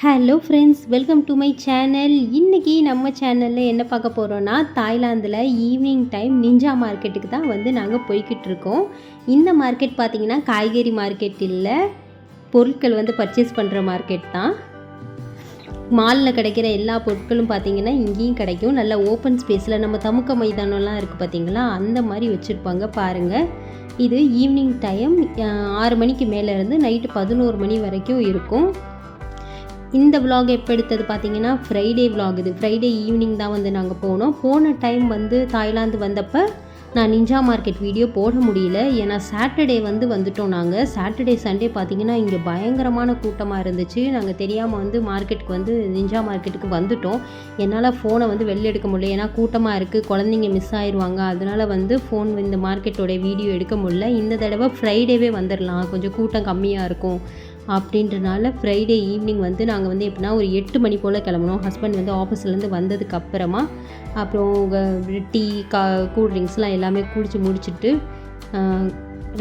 Hello friends, welcome to my channel. இன்றைக்கி நம்ம சேனலில் என்ன பார்க்க போகிறோன்னா, தாய்லாந்தில் ஈவினிங் டைம் நிஞ்சா மார்க்கெட்டுக்கு தான் நாங்கள் போய்கிட்டு இருக்கோம். இந்த மார்க்கெட் பார்த்திங்கன்னா காய்கறி மார்க்கெட் இல்லை, பொருட்கள் பர்ச்சேஸ் பண்ணுற மார்க்கெட் தான். மாலில் கிடைக்கிற எல்லா பொருட்களும் பார்த்திங்கன்னா இங்கேயும் கிடைக்கும். நல்ல ஓப்பன் ஸ்பேஸில் நம்ம தமுக்க மைதானம்லாம் இருக்குது பார்த்திங்களா, அந்த மாதிரி வச்சுருப்பாங்க பாருங்கள். இது ஈவினிங் டைம் 6 மணிக்கு மேலேருந்து நைட்டு 11 மணி வரைக்கும் இருக்கும். இந்த விலாக் எப்போ எடுத்தது பார்த்தீங்கன்னா ஃப்ரைடே விலாக். இது ஃப்ரைடே ஈவினிங் தான் நாங்கள் போனோம். போன டைம் தாய்லாந்து வந்தப்போ நான் நிஞ்சா மார்க்கெட் வீடியோ போட முடியல, ஏன்னா சாட்டர்டே வந்துட்டோம். நாங்கள் சாட்டர்டே சண்டே பார்த்திங்கன்னா இங்கே பயங்கரமான கூட்டமாக இருந்துச்சு. நாங்கள் தெரியாமல் மார்க்கெட்டுக்கு நிஞ்சா மார்க்கெட்டுக்கு வந்துட்டோம். என்னால் ஃபோனை வெளில எடுக்க முடியல, ஏன்னா கூட்டமாக இருக்குது, குழந்தைங்க மிஸ் ஆயிடுவாங்க. அதனால் ஃபோன் இந்த மார்க்கெட்டோட வீடியோ எடுக்க முடியல. இந்த தடவை ஃப்ரைடேவே வந்துடலாம், கொஞ்சம் கூட்டம் கம்மியாக இருக்கும் அப்படின்றனால ஃப்ரைடே ஈவினிங் நாங்கள் எப்படின்னா ஒரு 8 மணி போல் கிளம்புனோம். ஹஸ்பண்ட் ஆஃபீஸ்லேருந்து வந்ததுக்கப்புறமா அப்புறம் டீ கூல்ட்ரிங்க்ஸ்லாம் எல்லாமே குடிச்சு முடிச்சுட்டு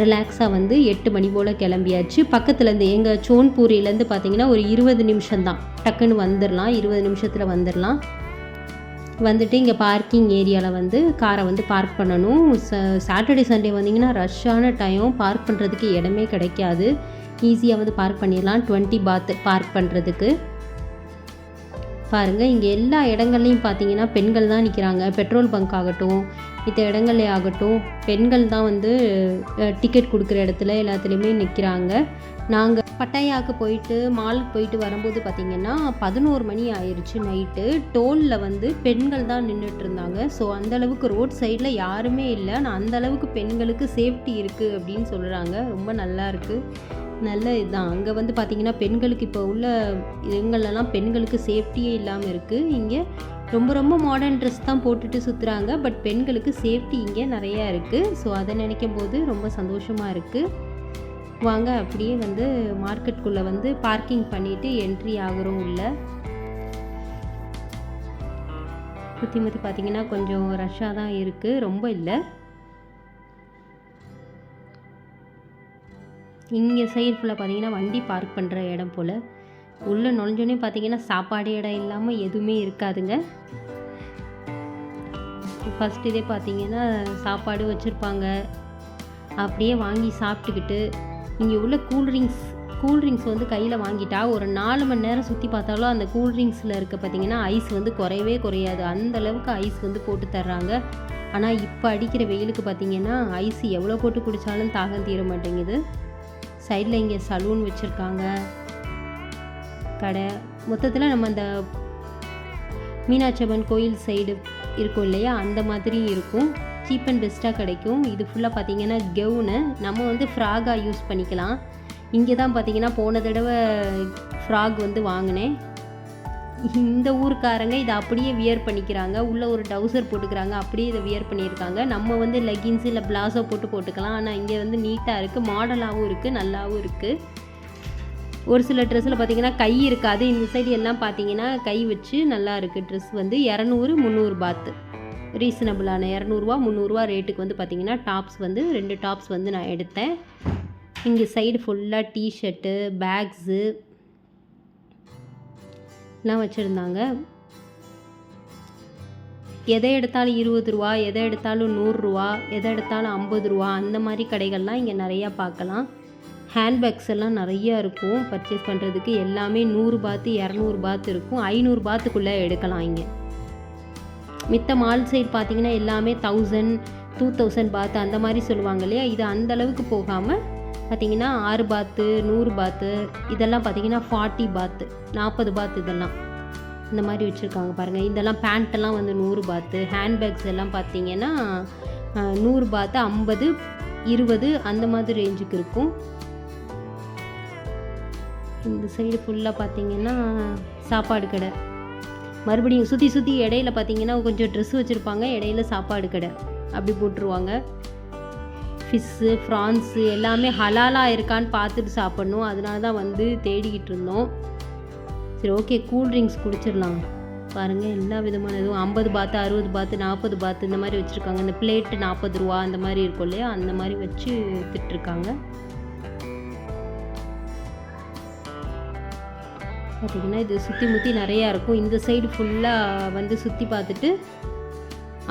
ரிலாக்ஸாக 8 மணி போல் கிளம்பியாச்சு. பக்கத்துலேருந்து எங்கள் சோன்பூரிலேருந்து பார்த்திங்கன்னா ஒரு 20 நிமிஷம் தான், டக்குன்னு வந்துடலாம், 20 நிமிஷத்தில் வந்துடலாம். வந்துட்டு இங்கே பார்க்கிங் ஏரியாவில் காரை பார்க் பண்ணணும். சாட்டர்டே சண்டே வந்திங்கன்னா ரஷ்ஷான டைம், பார்க் பண்ணுறதுக்கு இடமே கிடைக்காது. ஈஸியாக பார்க் பண்ணிடலாம். 20 பாத் பார்க் பண்ணுறதுக்கு. பாருங்கள், இங்கே எல்லா இடங்கள்லையும் பார்த்தீங்கன்னா பெண்கள் தான் நிற்கிறாங்க. பெட்ரோல் பங்க் ஆகட்டும், மற்ற இடங்கள்லே ஆகட்டும், பெண்கள் தான் டிக்கெட் கொடுக்குற இடத்துல எல்லாத்துலேயுமே நிற்கிறாங்க. நாங்கள் பட்டாயாவுக்கு போயிட்டு மாலுக்கு போயிட்டு வரும்போது பார்த்திங்கன்னா 11 மணி ஆயிடுச்சு நைட்டு. டோலில் பெண்கள் தான் நின்றுட்டு இருந்தாங்க. ஸோ அந்தளவுக்கு ரோட் சைடில் யாருமே இல்லை. நான் அந்தளவுக்கு பெண்களுக்கு சேஃப்டி இருக்குது அப்படின்னு சொல்கிறாங்க. ரொம்ப நல்லா இருக்குது, நல்ல இதுதான். அங்கே பார்த்திங்கன்னா பெண்களுக்கு இப்போ உள்ள இடங்கள்லாம் பெண்களுக்கு சேஃப்டியே இல்லாமல் இருக்குது. இங்கே ரொம்ப ரொம்ப மாடர்ன் ட்ரெஸ் தான் போட்டுட்டு சுற்றுறாங்க, பட் பெண்களுக்கு சேஃப்டி இங்கே நிறையா இருக்குது. ஸோ அதை நினைக்கும் போது ரொம்ப சந்தோஷமாக இருக்குது. வாங்க அப்படியே மார்க்கெட்டுக்குள்ளே பார்க்கிங் பண்ணிவிட்டு என்ட்ரி ஆகிறோம் உள்ள. சுற்றி முற்றி பார்த்திங்கன்னா கொஞ்சம் ரஷ்ஷாக தான் இருக்குது, ரொம்ப இல்லை. இங்கே சைடு ஃபுல்லாக பார்த்திங்கன்னா வண்டி பார்க் பண்ணுற இடம் போல். உள்ளே நுழைஞ்சோன்னே பார்த்திங்கன்னா சாப்பாடு இடம் இல்லாமல் எதுவுமே இருக்காதுங்க. ஃபஸ்ட் இதே பார்த்திங்கன்னா சாப்பாடு வச்சுருப்பாங்க, அப்படியே வாங்கி சாப்பிட்டுக்கிட்டு இங்கே உள்ள கூல்ட்ரிங்க்ஸ் கையில் வாங்கிட்டா ஒரு 4 மணி நேரம் சுற்றி பார்த்தாலும் அந்த கூல்ட்ரிங்க்ஸில் இருக்க பார்த்திங்கன்னா ஐஸ் குறையவே குறையாது. அந்தளவுக்கு ஐஸ் போட்டு தர்றாங்க. ஆனால் இப்போ அடிக்கிற வெயிலுக்கு பார்த்திங்கன்னா ஐஸ் எவ்வளோ போட்டு குடித்தாலும் தாகம் தீர மாட்டேங்குது. சைடில் இங்கே சலூன் வச்சுருக்காங்க, கடை. மொத்தத்தில் நம்ம அந்த மீனாட்சி அம்மன் கோயில் சைடு இருக்கும் இல்லையா, அந்த மாதிரி இருக்கும். சீப் அண்ட் பெஸ்ட்டாக கிடைக்கும். இது ஃபுல்லாக பார்த்திங்கன்னா கெவுனு, நம்ம ஃப்ராகாக யூஸ் பண்ணிக்கலாம். இங்கே தான் பார்த்திங்கன்னா போன தடவை ஃப்ராக் வாங்கினேன். இந்த ஊருக்காரங்க இதை அப்படியே வியர் பண்ணிக்கிறாங்க. உள்ளே ஒரு டவுசர் போட்டுக்கிறாங்க, அப்படியே இதை வியர் பண்ணியிருக்காங்க. நம்ம லெகின்ஸ் இல்லை பிளாசோ போட்டுக்கலாம். ஆனால் இங்கே நீட்டாக இருக்குது, மாடலாகவும் இருக்குது, நல்லாவும் இருக்குது. ஒரு சில ட்ரெஸ்ஸில் பார்த்திங்கன்னா கை இருக்காது. இந்த சைடு எல்லாம் பார்த்திங்கன்னா கை வச்சு நல்லா இருக்குது. ட்ரெஸ் 200-300 பாத்து, ரீசனபிளான 200 300 ரேட்டுக்கு பார்த்திங்கன்னா டாப்ஸ் 2 டாப்ஸ் நான் எடுத்தேன். இங்கே சைடு ஃபுல்லாக டிஷர்ட்டு, பேக்ஸு எல்லாம் வச்சுருந்தாங்க. எதை எடுத்தாலும் 20 ரூபா, எதை எடுத்தாலும் 100 ரூபா, எதை எடுத்தாலும் 50 ரூபா, அந்த மாதிரி கடைகள்லாம் இங்கே நிறையா பார்க்கலாம். ஹேண்ட்பேக்ஸ் எல்லாம் நிறையா இருக்கும் பர்ச்சேஸ் பண்ணுறதுக்கு. எல்லாமே 100 பாத்து 200 பாத்து இருக்கும். 500 பாத்துக்குள்ளே எடுக்கலாம். இங்கே மித்த மால் சைடு பார்த்திங்கன்னா எல்லாமே 1000 2000 பாத்து அந்த மாதிரி சொல்லுவாங்க இல்லையா. இது அந்தளவுக்கு போகாமல் பார்த்திங்கன்னா 6 பாத்து 100 பாத்து, இதெல்லாம் பார்த்திங்கன்னா 40 பாத்து 40 பாத்து, இதெல்லாம் இந்த மாதிரி வச்சுருக்காங்க பாருங்கள். இதெல்லாம் பேண்ட்டெல்லாம் 100 பாத்து. ஹேண்ட்பேக்ஸ் எல்லாம் பார்த்திங்கன்னா 100 பாத்து 50 20 அந்த மாதிரி ரேஞ்சுக்கு இருக்கும். இந்த சைடு ஃபுல்லாக பார்த்திங்கன்னா சாப்பாடு கடை. மறுபடியும் சுற்றி இடையில பார்த்திங்கன்னா கொஞ்சம் ட்ரெஸ் வச்சுருப்பாங்க, இடையில சாப்பாடு கடை அப்படி போட்டுருவாங்க. ஃபிஷ்ஷு, ஃப்ரான்ஸு எல்லாமே ஹலாலாக இருக்கான்னு பார்த்துட்டு சாப்பிட்ணும். அதனால தான் தேடிக்கிட்டு இருந்தோம். சரி, ஓகே, கூல்ட்ரிங்க்ஸ் குடிச்சிடலாம். பாருங்கள், எல்லா விதமான இதுவும் 50 பாத்து 60 பாத்து 40 பாத்து இந்த மாதிரி வச்சுருக்காங்க. இந்த பிளேட்டு 40 ரூபா அந்த மாதிரி இருக்கும் இல்லையா, அந்த மாதிரி வச்சு விற்றுட்ருக்காங்க. பார்த்திங்கன்னா இது சுற்றி முற்றி நிறையா இருக்கும். இந்த சைடு ஃபுல்லாக வந்து சுற்றி பார்த்துட்டு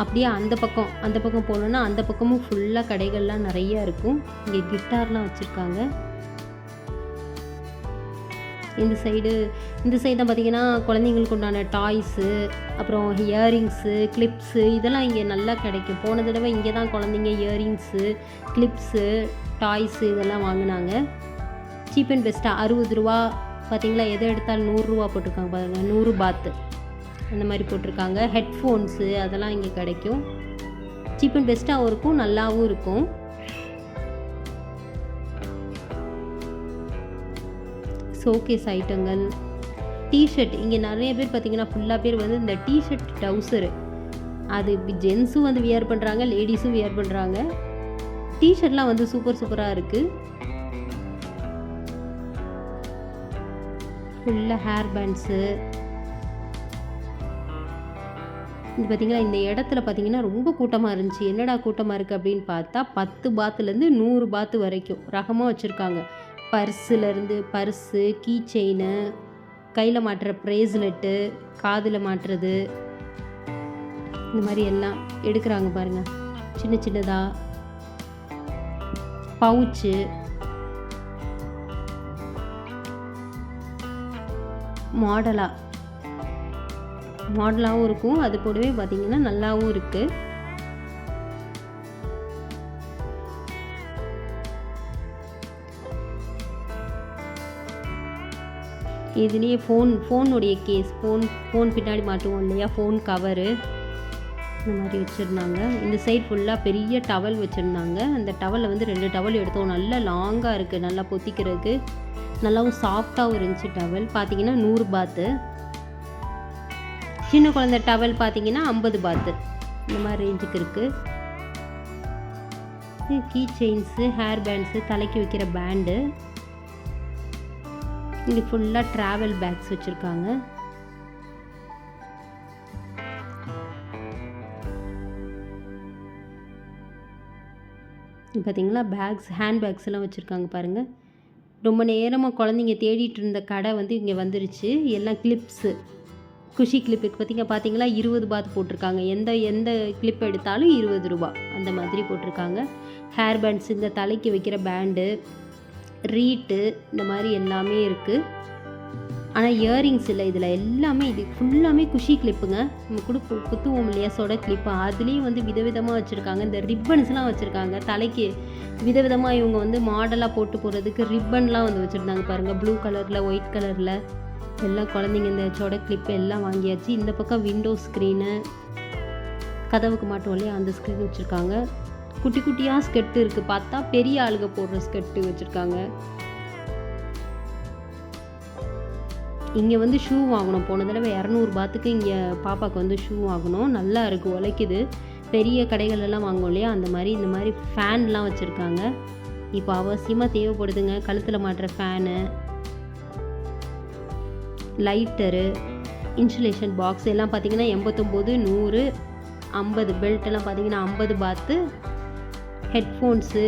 அப்படியே அந்த பக்கம் போனோன்னா அந்த பக்கமும் ஃபுல்லாக கடைகள்லாம் நிறையா இருக்கும். இங்கே கிட்டார்லாம் வச்சுருக்காங்க. இந்த சைடு தான் பார்த்திங்கன்னா குழந்தைங்களுக்கு உண்டான டாய்ஸு, அப்புறம் இயரிங்ஸு, கிளிப்ஸு இதெல்லாம் இங்கே நல்லா கிடைக்கும். போன தடவை இங்கே தான் குழந்தைங்க இயரிங்ஸு, கிளிப்ஸு, டாய்ஸு இதெல்லாம் வாங்கினாங்க. சீப் அண்ட் பெஸ்ட்டாக 60 ரூபா பார்த்திங்களா. எதை எடுத்தாலும் 100 ரூபா போட்டிருக்காங்க பாருங்கள். 100 பாத்து அந்த மாதிரி போட்டிருக்காங்க. ஹெட்ஃபோன்ஸு அதெல்லாம் இங்கே கிடைக்கும். சீப் அண்ட் பெஸ்ட்டாகவும் இருக்கும், நல்லாவும் இருக்கும். ஷோகேஸ் ஐட்டங்கள், டிஷர்ட் இங்கே நிறைய பேர் பார்த்திங்கன்னா ஃபுல்லாக பேர் வந்து இந்த டிஷர்ட் டவுசரு அது ஜென்ஸும் வந்து வியர் பண்ணுறாங்க, லேடிஸும் வியர் பண்ணுறாங்க. டிஷர்ட்லாம் வந்து சூப்பராக இருக்குது. ஃபுல்லாக ஹேர் பேண்ட்ஸு. இது பார்த்திங்கன்னா இந்த இடத்துல பார்த்திங்கன்னா ரொம்ப கூட்டமாக இருந்துச்சு. என்னடா கூட்டமாக இருக்குது அப்படின்னு பார்த்தா 10 பாத்துலேருந்து 100 பாத்து வரைக்கும் ரகமாக வச்சுருக்காங்க. பர்ஸு, கீ செயினு, கையில் மாட்டுற ப்ரேஸ்லெட்டு, காதில் மாட்டுறது, இந்த மாதிரி எல்லாம் எடுக்கிறாங்க பாருங்கள். சின்னதாக பவுச்சு, மாடலாகவும் இருக்கும். அது கூடவே பார்த்திங்கன்னா நல்லாவும் இருக்குது. இதுலேயே ஃபோனுடைய கேஸ், ஃபோன் பின்னாடி மாட்டுவோம் இல்லையா, ஃபோன் கவரு இந்த மாதிரி வச்சுருந்தாங்க. இந்த சைடு ஃபுல்லாக பெரிய டவல் வச்சுருந்தாங்க. அந்த டவலில் வந்து 2 டவல் எடுத்தோம். நல்லா லாங்காக இருக்குது, நல்லா பொத்திக்கிறதுக்கு நல்லாவும் சாஃப்டாகவும் இருந்துச்சு. டவல் பார்த்திங்கன்னா 100 பாத்து. சின்ன குழந்தை டவல் பார்த்திங்கன்னா 50 பாத்து இந்த மாதிரி ரேஞ்சுக்கு இருக்குது. கீ செயின்ஸு, ஹேர் பேண்ட்ஸு, தலைக்கு வைக்கிற பேண்டு. இங்கே ஃபுல்லாக ட்ராவல் பேக்ஸ் வச்சுருக்காங்க. பார்த்தீங்களா ஹேண்ட் பேக்ஸ் எல்லாம் வச்சுருக்காங்க பாருங்கள். ரொம்ப நேரமாக குழந்தைங்க தேடிட்டு இருந்த கடை வந்து இங்கே வந்துருச்சு. எல்லாம் கிளிப்ஸு, குஷி கிளிப் பார்த்தீங்களா 20 பாத் போட்டிருக்காங்க. எந்த கிளிப் எடுத்தாலும் 20 ரூபா அந்த மாதிரி போட்டிருக்காங்க. ஹேர் பேண்ட்ஸ், இந்த தலைக்கு வைக்கிற பேண்டு, ரீட்டு இந்த மாதிரி எல்லாமே இருக்குது. ஆனால் இயரிங்ஸ் இல்லை இதில். எல்லாமே இது ஃபுல்லாமே குஷி கிளிப்புங்க. நம்ம குத்துவோம் இல்லையா சொட கிளிப்பு, அதுலேயும் வந்து விதவிதமாக வச்சுருக்காங்க. இந்த ரிப்பன்ஸ்லாம் வச்சுருக்காங்க. தலைக்கு விதவிதமாக இவங்க வந்து மாடலாக போட்டு போகிறதுக்கு ரிப்பன்லாம் வந்து வச்சுருந்தாங்க பாருங்கள். ப்ளூ கலரில், ஒயிட் கலரில் எல்லாம் குழந்தைங்க இந்த சொட கிளிப்பு எல்லாம் வாங்கியாச்சு. இந்த பக்கம் விண்டோ ஸ்க்ரீனு, கதவுக்கு மாட்டோம் இல்லையா அந்த ஸ்க்ரீன் வச்சுருக்காங்க. குட்டியாக ஸ்கெட்டு இருக்குது. பார்த்தா பெரிய ஆளுங்க போடுற ஸ்கெட்டு வச்சுருக்காங்க. இங்கே வந்து ஷூ வாங்கணும். போன தடவை 200 பாத்துக்கு இங்கே பாப்பாவுக்கு வந்து ஷூ வாங்கணும். நல்லா இருக்குது, உழைக்குது. பெரிய கடைகளெல்லாம் வாங்குவோம் இல்லையா அந்த மாதிரி. இந்த மாதிரி ஃபேன்லாம் வச்சுருக்காங்க. இப்போ அவசியமாக தேவைப்படுதுங்க. கழுத்தில் மாட்டுற ஃபேனு, லைட்டரு, இன்சுலேஷன் பாக்ஸ் எல்லாம் பார்த்திங்கன்னா 89, 100, 50. பெல்ட்டெல்லாம் பார்த்திங்கன்னா 50 பாத்து. ஹெட்ஃபோன்ஸு,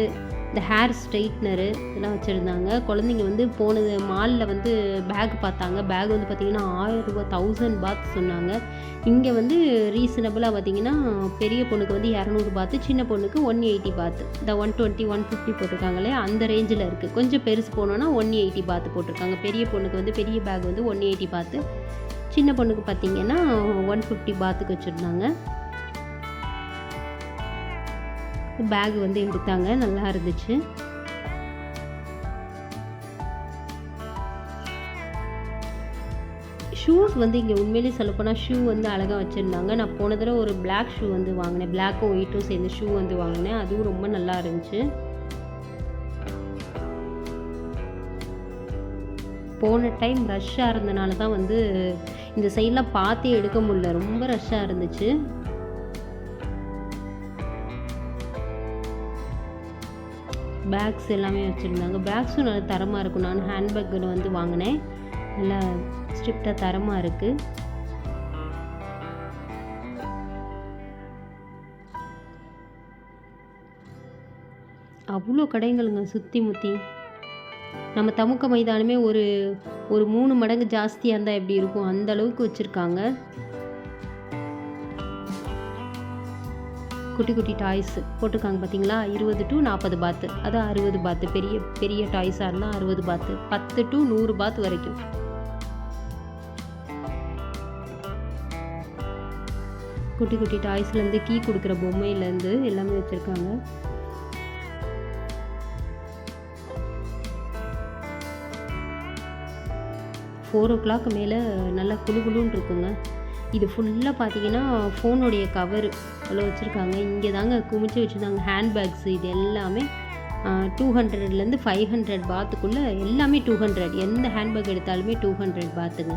இந்த ஹேர் ஸ்ட்ரைட்னரு இதெல்லாம் வச்சுருந்தாங்க. குழந்தைங்க வந்து போனது மாலில் வந்து பேக் பார்த்தாங்க. பேக் வந்து பார்த்திங்கன்னா 1000 ரூபா, 1000 பாத் சொன்னாங்க. இங்கே வந்து ரீசனபிளாக பார்த்திங்கன்னா பெரிய பொண்ணுக்கு வந்து 200 பாத்து, சின்ன பொண்ணுக்கு 180 பாத்து. இந்த 120, 150 போட்டிருக்காங்களே அந்த ரேஞ்சில் இருக்குது. கொஞ்சம் பெருசு போனோன்னா 180 பாத்து போட்டிருக்காங்க. பெரிய பொண்ணுக்கு வந்து பெரிய பேக் வந்து 180 பாத்து, சின்ன பொண்ணுக்கு பார்த்திங்கன்னா 150 பாத்துக்கு வச்சுருந்தாங்க. பேக் வந்து எடுத்தாங்க, நல்லா இருந்துச்சு. ஷூஸ் வந்து இங்கே உண்மையிலேயே சொல்லப்போனால் ஷூ வந்து அழகாக வச்சுருந்தாங்க. நான் போன தடவை ஒரு பிளாக் ஷூ வந்து வாங்கினேன். பிளாக்கும் ஒயிட்டும் சேர்ந்து ஷூ வந்து வாங்கினேன். அதுவும் ரொம்ப நல்லா இருந்துச்சு. போன டைம் ரஷ்ஷாக இருந்தனால தான் வந்து இந்த சைடெலாம் பார்த்தே எடுக்க முடியல. ரொம்ப ரஷ்ஷாக இருந்துச்சு. பேக்ஸ் எல்லாமே வச்சுருந்தாங்க. பேக்ஸும் நல்லா தரமாக இருக்கும். நான் ஹேண்ட்பேக்கில் வந்து வாங்கினேன். நல்லா ஸ்ட்ரிப்டாக தரமாக இருக்குது. அவ்வளோ கடைங்களுங்க சுற்றி முற்றி. நம்ம தமுக்க மைதானமே ஒரு ஒரு 3 மடங்கு ஜாஸ்தியாக இருந்தால் எப்படி இருக்கும், அந்த அளவுக்கு வச்சுருக்காங்க. குட்டி குட்டி டாய்ஸ் போட்டிருக்காங்க பார்த்தீங்களா, 20 to 40 பாத்து, அது 60 பாத்து. பெரிய பெரிய டாய்ஸாக இருந்தால் 60 பாத்து, 10 to 100 பாத் வரைக்கும். குட்டி குட்டி டாய்ஸ்லேருந்து கீ கொடுக்குற பொம்மையிலேருந்து எல்லாமே வச்சுருக்காங்க. ஃபோர் ஓ கிளாக் மேலே நல்லா குளு குளுன்னு இருக்குங்க. இது ஃபுல்லாக பார்த்தீங்கன்னா ஃபோனுடைய கவர் அவ்வளோ வச்சுருக்காங்க. இங்கே தாங்க குமிச்சு வச்சுருந்தாங்க ஹேண்ட்பேக்ஸ். இது எல்லாமே 200லேருந்து 500 பாத்துக்குள்ளே எல்லாமே 200. எந்த ஹேண்ட்பேக் எடுத்தாலுமே 200 பாத்துங்க,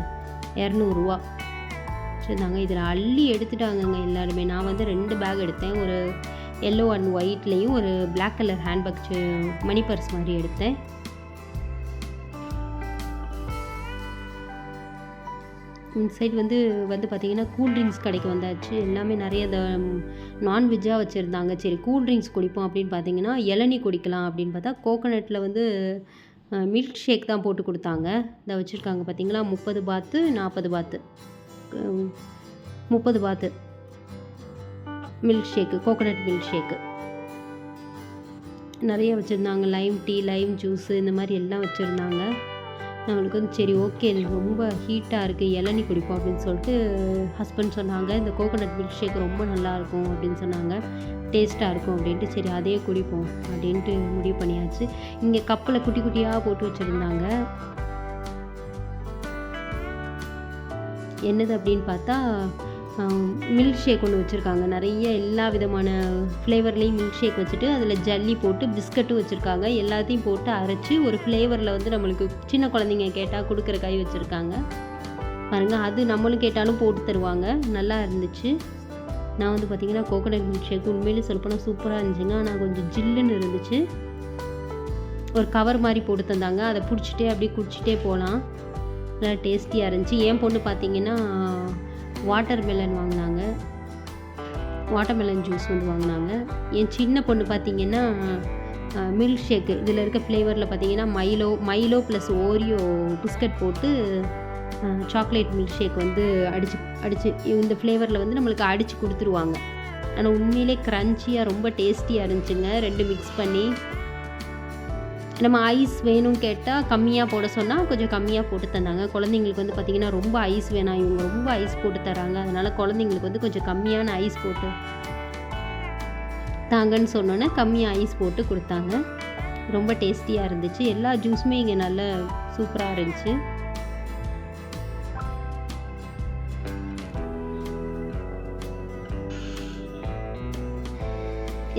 200 வச்சுருந்தாங்க. இதில் அள்ளி எடுத்துட்டாங்கங்க எல்லாருமே. நான் வந்து 2 பேக் எடுத்தேன். ஒரு எல்லோ அண்ட் ஒயிட்லேயும் ஒரு பிளாக் கலர் ஹேண்ட்பேக் மணி பர்ஸ் மாதிரி எடுத்தேன். இந்த சைடு வந்து பார்த்திங்கன்னா கூல்ட்ரிங்க்ஸ் கடைக்கு வந்தாச்சு. எல்லாமே நிறைய நான்வெஜ்ஜாக வச்சுருந்தாங்க. சரி கூல்ட்ரிங்க்ஸ் குடிப்போம் அப்படின்னு பார்த்தீங்கன்னா இளநீ குடிக்கலாம் அப்படின்னு பார்த்தா கோகோனட்டில் வந்து மில்க் ஷேக் தான் போட்டு கொடுத்தாங்க. இதை வச்சுருக்காங்க பார்த்தீங்களா, 30 பாத்து 40 பாத்து, 30 பாத்து milk shake, coconut milk shake நிறைய வச்சுருந்தாங்க. லைம் டீ, லைம் ஜூஸு, இந்த மாதிரி எல்லாம் வச்சுருந்தாங்க. நம்மளுக்கு வந்து சரி ஓகே ரொம்ப ஹீட்டாக இருக்குது, இளநீ குடிப்போம் அப்படின்னு சொல்லிட்டு ஹஸ்பண்ட் சொன்னாங்க. இந்த கோகோனட் மில்க் ஷேக் ரொம்ப நல்லாயிருக்கும் அப்படின்னு சொன்னாங்க, டேஸ்ட்டாக இருக்கும் அப்படின்ட்டு. சரி அதே குடிப்போம் அப்படின்ட்டு முடிவு பண்ணியாச்சு. இங்கே கப்பில் குட்டி குட்டியாக போட்டு வச்சுருந்தாங்க. என்னது அப்படின்னு பார்த்தா மில்க் ஷேக் ஒன்று வச்சுருக்காங்க. நிறைய எல்லா விதமான ஃப்ளேவர்லேயும் மில்க் ஷேக் வச்சுட்டு அதில் ஜல்லி போட்டு பிஸ்கட்டும் வச்சுருக்காங்க. எல்லாத்தையும் போட்டு அரைச்சி ஒரு ஃப்ளேவரில் வந்து நம்மளுக்கு சின்ன குழந்தைங்க கேட்டால் கொடுக்குற கை வச்சுருக்காங்க பாருங்கள். அது நம்மளும் கேட்டாலும் போட்டு தருவாங்க. நல்லா இருந்துச்சு. நான் வந்து பார்த்திங்கன்னா கோகோனட் மில்க் ஷேக் உண்மையிலே சொல்லப்போனால் சூப்பராக இருந்துச்சுங்க. ஆனால் கொஞ்சம் ஜில்லுன்னு இருந்துச்சு. ஒரு கவர் மாதிரி போட்டு தந்தாங்க. அதை பிடிச்சிட்டே அப்படியே குடிச்சிட்டே போகலாம். நல்லா டேஸ்டியாக இருந்துச்சு. என் பொண்ணு பார்த்திங்கன்னா வாட்டர் மெலன் வாங்கினாங்க, வாட்டர் மெலன் ஜூஸ் வந்து வாங்கினாங்க. என் சின்ன பொண்ணு பார்த்திங்கன்னா மில்க் ஷேக்கு இதில் இருக்க ஃப்ளேவரில் பார்த்திங்கன்னா மைலோ ப்ளஸ் ஓரியோ பிஸ்கட் போட்டு சாக்லேட் மில்க் ஷேக் வந்து அடித்து இந்த ஃப்ளேவரில் வந்து நம்மளுக்கு அடித்து கொடுத்துருவாங்க. ஆனால் உண்மையிலே க்ரன்ச்சியாக ரொம்ப டேஸ்டியாக இருந்துச்சுங்க. 2 மிக்ஸ் பண்ணி நம்ம ஐஸ் வேணும் கேட்டால் கம்மியாக போட சொன்னால் கொஞ்சம் கம்மியாக போட்டு தந்தாங்க. குழந்தைங்களுக்கு வந்து பார்த்திங்கன்னா ரொம்ப ஐஸ் வேணாம், இவங்க ரொம்ப ஐஸ் போட்டு தராங்க, அதனால் குழந்தைங்களுக்கு வந்து கொஞ்சம் கம்மியான ஐஸ் போட்டு தாங்கன்னு சொன்னோன்னே கம்மியாக ஐஸ் போட்டு கொடுத்தாங்க. ரொம்ப டேஸ்டியாக இருந்துச்சு. எல்லா ஜூஸுமே இங்கே நல்ல சூப்பராக இருந்துச்சு.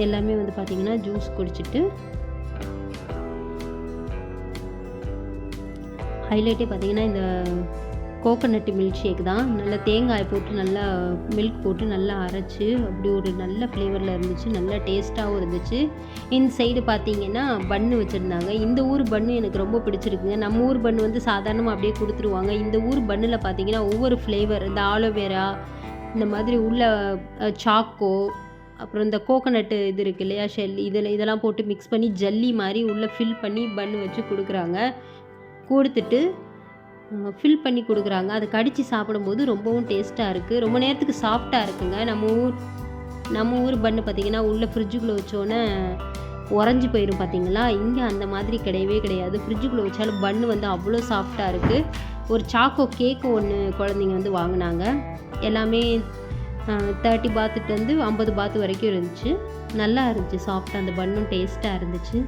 எல்லாமே வந்து பார்த்திங்கன்னா ஜூஸ் குடிச்சிட்டு ஹைலைட்டே பார்த்திங்கன்னா இந்த கோகோனட் மில்க் ஷேக் தான். நல்லா தேங்காய் போட்டு நல்லா மில்க் போட்டு நல்லா அரைச்சி அப்படி ஒரு நல்ல ஃப்ளேவரில் இருந்துச்சு. நல்லா டேஸ்ட்டாகவும் இருந்துச்சு. இந்த சைடு பார்த்திங்கன்னா பன்னு வச்சுருந்தாங்க. இந்த ஊர் பன்னு எனக்கு ரொம்ப பிடிச்சிருக்குங்க. நம்ம ஊர் பன்னு வந்து சாதாரணமாக அப்படியே கொடுத்துருவாங்க. இந்த ஊர் பன்னில் பார்த்திங்கன்னா ஒவ்வொரு ஃப்ளேவர், இந்த ஆலோவேரா இந்த மாதிரி உள்ள சாக்கோ, அப்புறம் இந்த கோகோனட்டு இது இருக்குது இல்லையா ஷெல், இதெல்லாம் போட்டு மிக்ஸ் பண்ணி ஜல்லி மாதிரி உள்ளே ஃபில் பண்ணி பன்னு வச்சு கொடுக்குறாங்க. கொடுத்துட்டு ஃபில் பண்ணி கொடுக்குறாங்க. அதை கடித்து சாப்பிடும்போது ரொம்பவும் டேஸ்ட்டாக இருக்குது. ரொம்ப நேரத்துக்கு சாஃப்டாக இருக்குங்க. நம்ம ஊர் பன்னு பார்த்திங்கன்னா உள்ளே ஃப்ரிட்ஜுக்குள்ளே வச்சோன்னே உறைஞ்சி போயிடும் பார்த்திங்களா. இங்கே அந்த மாதிரி கிடையவே கிடையாது. ஃப்ரிட்ஜுக்குள்ளே வச்சாலும் பன்னு வந்து அவ்வளோ சாஃப்டாக இருக்குது. ஒரு சாக்கோ கேக்கு ஒன்று குழந்தைங்க வந்து வாங்கினாங்க. எல்லாமே 30 பாத்துட்டு 50 பாத்து வரைக்கும் இருந்துச்சு. நல்லா இருந்துச்சு சாஃப்டாக. அந்த பன்னும் டேஸ்ட்டாக இருந்துச்சு.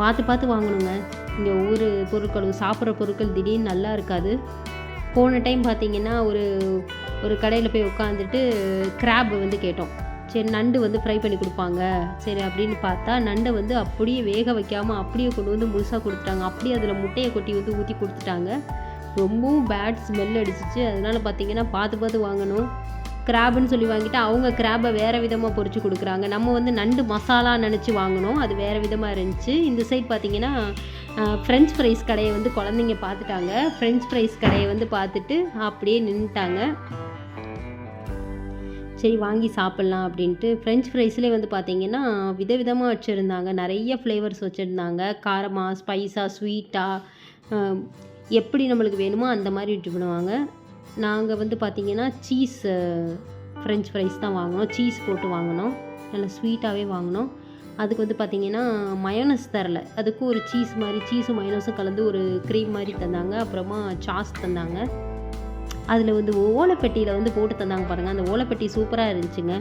பார்த்து வாங்கணுங்க. இங்கே ஊர் பொருட்கள், சாப்பிட்ற பொருட்கள் திடீர்னு நல்லா இருக்காது. போன டைம் பார்த்திங்கன்னா ஒரு கடையில் போய் உட்காந்துட்டு கிராப் வந்து கேட்டோம். சரி நண்டு வந்து ஃப்ரை பண்ணி கொடுப்பாங்க சரி அப்படின்னு பார்த்தா நண்டை வந்து அப்படியே வேக வைக்காமல் அப்படியே கொண்டு வந்து முழுசாக கொடுத்துட்டாங்க. அப்படியே அதில் முட்டையை கொட்டி வந்து ஊற்றி கொடுத்துட்டாங்க. ரொம்பவும் பேட் ஸ்மெல் அடிச்சிச்சு. அதனால் பார்த்திங்கன்னா பார்த்து வாங்கணும். கிராப்னு சொல்லி வாங்கிட்டு அவங்க கிராப்பை வேறு விதமாக பொரிச்சு கொடுக்குறாங்க. நம்ம வந்து நண்டு மசாலா நினச்சி வாங்கினோம், அது வேறு விதமாக இருந்துச்சு. இந்த சைட் பார்த்திங்கன்னா ஃப்ரெஞ்ச் ஃப்ரைஸ் கடையை வந்து குழந்தைங்க பார்த்துட்டாங்க. ஃப்ரெஞ்ச் ஃப்ரைஸ் கடையை வந்து பார்த்துட்டு அப்படியே நின்றுட்டாங்க. சரி வாங்கி சாப்பிட்லாம் அப்படின்ட்டு. ஃப்ரெஞ்ச் ஃப்ரைஸ்லேயே வந்து பார்த்திங்கன்னா விதவிதமாக வச்சுருந்தாங்க. நிறைய ஃப்ளேவர்ஸ் வச்சுருந்தாங்க. காரமாக, ஸ்பைஸாக, ஸ்வீட்டாக, எப்படி நம்மளுக்கு வேணுமோ அந்த மாதிரி இது பண்ணுவாங்க. நாங்கள் வந்து பார்த்திங்கன்னா சீஸ் ஃப்ரெஞ்ச் ஃப்ரைஸ் தான் வாங்கினோம். சீஸ் போட்டு வாங்கினோம். நல்லா ஸ்வீட்டாகவே வாங்கினோம். அதுக்கு வந்து பார்த்திங்கன்னா மயோனஸ் தரல. அதுக்கும் ஒரு சீஸ் மாதிரி சீஸும் மயோனஸும் கலந்து ஒரு க்ரீம் மாதிரி தந்தாங்க. அப்புறமா சாஸ் தந்தாங்க. அதில் வந்து ஓலைப்பெட்டியில் வந்து போட்டு தந்தாங்க பாருங்கள். அந்த ஓலைப்பெட்டி சூப்பராக இருந்துச்சுங்க.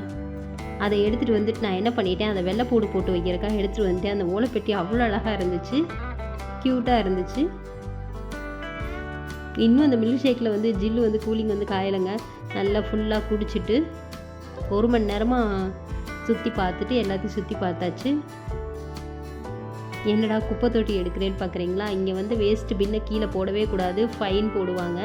அதை எடுத்துகிட்டு வந்துட்டு நான் என்ன பண்ணிட்டேன், அதை வெள்ளைப்பூடு போட்டு வைக்கிறக்காக எடுத்துகிட்டு வந்துட்டேன். அந்த ஓலைப்பெட்டி அவ்வளோ அழகாக இருந்துச்சு, க்யூட்டாக இருந்துச்சு. இன்னும் அந்த மில்க் ஷேக்கில் வந்து ஜில்லு வந்து கூலிங் வந்து காயலைங்க. நல்லா ஃபுல்லாக குடிச்சிட்டு 1 மணி நேரமாக சுற்றி பார்த்துட்டு எல்லாத்தையும் சுற்றி பார்த்தாச்சு. என்னடா குப்பை தொட்டி எடுக்கிறேன்னு பார்க்குறீங்களா? இங்கே வந்து வேஸ்ட்டு பின்னை கீழே போடவே கூடாது, ஃபைன் போடுவாங்க.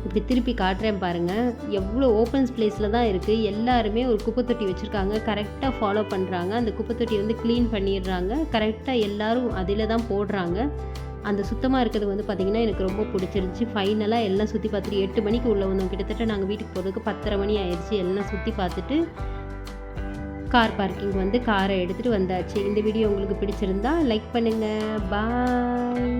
இப்படி திருப்பி காட்டுறேன் பாருங்கள். எவ்வளோ ஓப்பன் ஸ்பேஸில் தான் இருக்குது. எல்லாருமே ஒரு குப்பை தொட்டி வச்சுருக்காங்க. கரெக்டாக ஃபாலோ பண்ணுறாங்க. அந்த குப்பை தொட்டியை வந்து க்ளீன் பண்ணிடுறாங்க. கரெக்டாக எல்லோரும் அதில் தான் போடுறாங்க. அந்த சுத்தமாக இருக்கிறது வந்து பார்த்திங்கன்னா எனக்கு ரொம்ப பிடிச்சிருந்துச்சி. ஃபைனலாக எல்லாம் சுற்றி பார்த்துட்டு 8 மணிக்கு உள்ளே வந்தோம். கிட்டத்தட்ட நாங்கள் வீட்டுக்கு போகிறதுக்கு 10:30 மணி ஆயிடுச்சு. எல்லாம் சுற்றி பார்த்துட்டு கார் பார்க்கிங் வந்து காரை எடுத்துகிட்டு வந்தாச்சு. இந்த வீடியோ உங்களுக்கு பிடிச்சிருந்தா லைக் பண்ணுங்கள். பாய்.